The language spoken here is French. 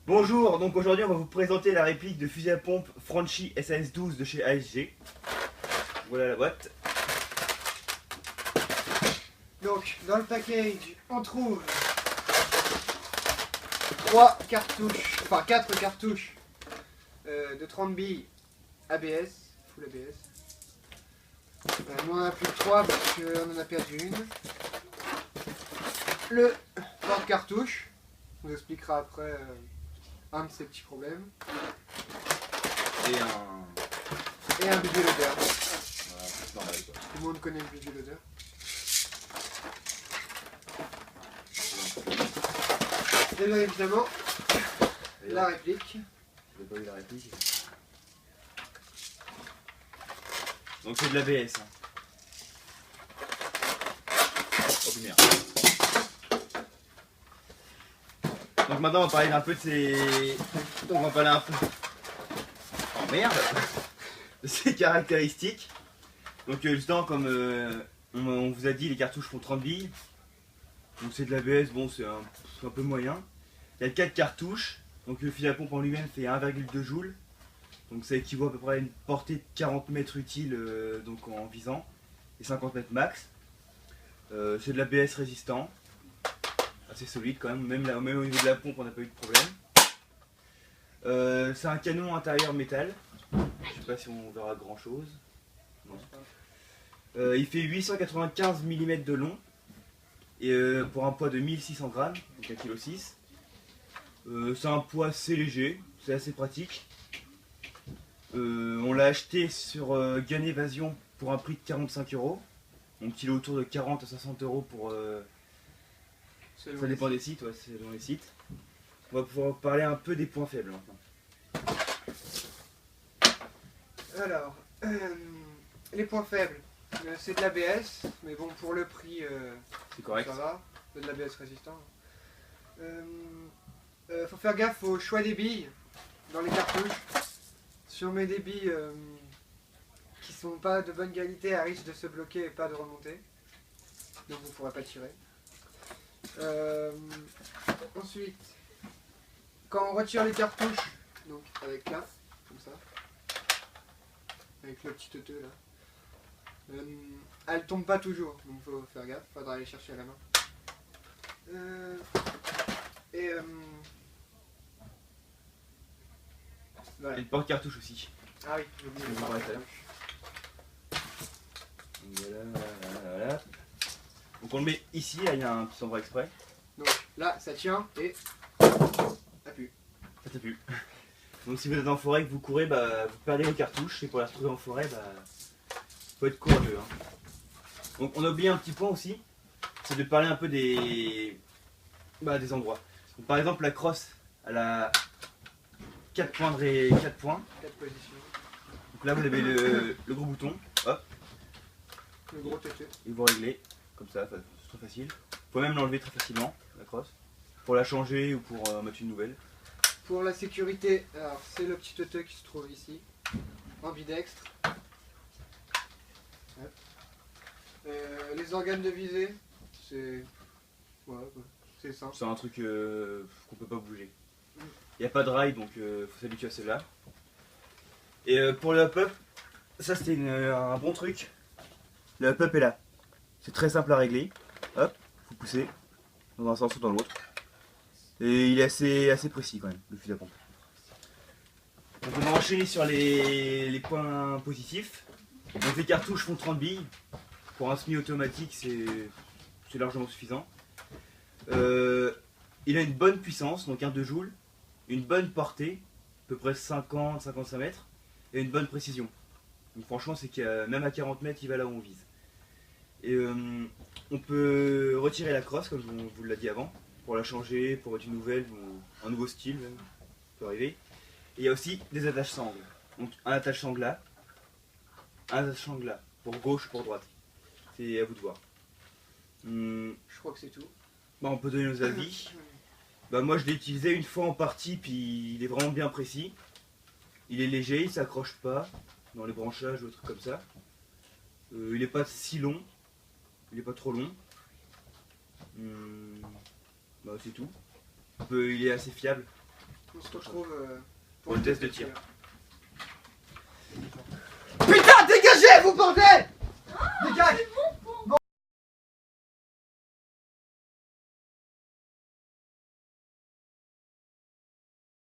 Bonjour, donc aujourd'hui on va vous présenter la réplique de fusil à pompe Franchi SAS-12 de chez ASG. Voilà la boîte. Donc, dans le package, on trouve 3 cartouches, enfin 4 cartouches de 30 billes ABS, full ABS. Nous on en a plus que 3 parce qu'on en a perdu une. Le porte-cartouche, on vous expliquera après un de ces petits problèmes. Et un... Et un biduloader. Voilà, c'est normal quoi. Tout le monde connaît le biduloader. Et bien évidemment, la réplique. J'ai pas eu la réplique. Donc c'est de l'ABS. Hein. Oh merde. Donc maintenant on va parler un peu de ces... Donc on va parler un peu... Oh merde. De ses caractéristiques. Donc justement comme on vous a dit, les cartouches font 30 billes. Donc c'est de l'ABS, bon c'est un peu moyen. Il y a 4 cartouches. Donc le fusil à pompe en lui-même fait 1,2 joules. Donc ça équivaut à peu près à une portée de 40 mètres utile donc en visant. Et 50 mètres max. C'est de l'ABS résistant. Assez solide quand même, même au niveau de la pompe on n'a pas eu de problème. C'est un canon intérieur métal. Je sais pas si on verra grand chose. Non. Il fait 895 mm de long. Et pour un poids de 1600 grammes, donc 1,6 kg. C'est un poids assez léger, c'est assez pratique. On l'a acheté sur Gun Evasion pour un prix de 45 €. Donc il est autour de 40 à 60 € pour... ça dépend des sites, ouais, c'est dans les sites. On va pouvoir parler un peu des points faibles maintenant. Alors, les points faibles, c'est de l'ABS, mais bon, pour le prix, C'est correct. ça va, c'est de l'ABS résistant. Faut faire gaffe au choix des billes dans les cartouches. Si on met des billes qui sont pas de bonne qualité, elles risquent de se bloquer et pas de remonter. Donc vous ne pourrez pas tirer. Ensuite, quand on retire les cartouches, donc avec là, comme ça, avec le petit teuteux là, elles tombent pas toujours, donc faut faire gaffe, faudra aller chercher à la main. Voilà. Et le porte-cartouche aussi. Ah oui, j'ai oublié le On va arrêter là. Voilà. Donc on le met ici, là, il y a un petit endroit exprès. Donc là, ça tient et appuie. Ça t'a plu. Donc si vous êtes en forêt et que vous courez, bah, vous perdez vos cartouches. Et pour les retrouver en forêt, bah, faut être courageux. Hein. Donc on a oublié un petit point aussi, c'est de parler un peu des endroits. Donc, par exemple la crosse, elle a 4 points. 4 points. 4 positions. Donc là vous avez le gros bouton, hop, Le gros teuteux. et vous réglez, comme ça, c'est très facile. Vous pouvez même l'enlever très facilement, la crosse, pour la changer ou pour mettre une nouvelle. Pour la sécurité, alors c'est le petit teuteux qui se trouve ici, ambidextre. Les organes de visée, c'est c'est simple. C'est un truc qu'on peut pas bouger. Il n'y a pas de rail, donc faut s'habituer à celle-là. Et pour le hop-up, ça c'était un bon truc. Le hop-up est là. C'est très simple à régler. Hop, vous poussez dans un sens ou dans l'autre. Et il est assez précis quand même, le fusil à pompe. Donc on va enchaîner sur les points positifs. Donc les cartouches font 30 billes. Pour un semi-automatique, c'est largement suffisant. Il a une bonne puissance, donc 1,2 joules, une bonne portée, à peu près 50-55 mètres, et une bonne précision. Donc franchement, c'est que même à 40 mètres, il va là où on vise. Et on peut retirer la crosse, comme on vous l'a dit avant, pour la changer, pour mettre une nouvelle, ou un nouveau style même, ça peut arriver. Et il y a aussi des attaches sangles. Donc un attache sangle là, un attache sangle là, pour gauche ou pour droite. C'est à vous de voir. Je crois que c'est tout. Bah, on peut donner nos avis. Bah, moi je l'ai utilisé une fois en partie, puis il est vraiment bien précis. Il est léger, il s'accroche pas dans les branchages ou des trucs comme ça. Il est pas si long, il est pas trop long. Bah, c'est tout. Il est assez fiable. On se retrouve pour le test de tir. Putain, dégagez, vous bordel!